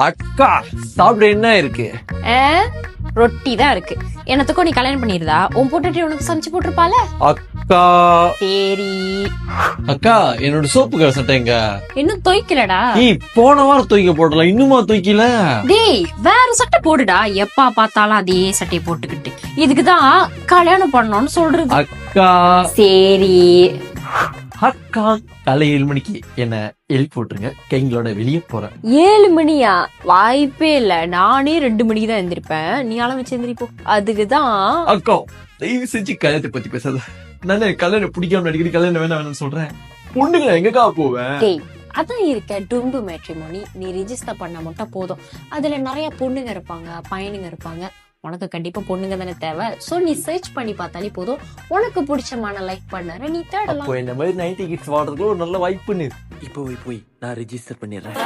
அக்கா சாப்பிட என்ன இருக்கு? ரொட்டி தான் இருக்கு. என்னத்துக்கும் நீ கல்யாணம் பண்ணிருதா உன் போட்டுட்டு உனக்கு சமைச்சு போட்டிருப்பால. அக்கா சரி அக்கா என்னோட சோப்பு கரை சட்டை எங்க? இன்னும் துவைக்கலடா. போன வாரம் துவைக்க போடலாம், இன்னுமா துவைக்கல? டேய் வேற சட்டை போடுடா, எப்பா பார்த்தாலும் அதே சட்டையை போட்டுக்கிட்டு. இதுக்குதான் கல்யாணம் பண்ணணும்னு சொல்றது. அக்கா சரி அக்கா காலை 7 மணிக்கு என்ன எழுப்பி போட்டுருங்க, கைங்களோட வெளியே போறேன். 7 மணியா? வாய்ப்பே இல்ல, நானே 2 மணிக்கு தான் எந்திரிப்பேன். நீ அளவு வச்சு எந்திரிப்போ. அதுக்குதான். அக்கா தயவு செஞ்சு கல்யாணத்தை பத்தி பேசாத. நானே கல்யாணம் பிடிக்காம அடிக்கடி கல்யாணம் வேணாம்னு சொல்றேன். பொண்ணுங்க எங்கக்கா போவேன்? டேய் அதான் இருக்க டும்பு மேட்ரிமோனி, நீ ரிஜிஸ்டர் பண்ண மட்டும் போதும். அதுல நிறைய பொண்ணுங்க இருப்பாங்க, பையனுங்க இருப்பாங்க. உனக்கு கண்டிப்பா பொண்ணுங்க தானே தேவை. சோ நீ சர்ச் பண்ணி பார்த்தாலே போதும், உனக்கு பிடிச்சமான லைக் பண்ண நீ தேடலாம். அப்போ என்ன மாதிரி 90 கிட்ஸ் வாடுறதுக்கு ஒரு நல்ல வாய்ப்புன்னு. இப்போ போய் நான் ரெஜிஸ்டர் பண்ணிடுறேன்.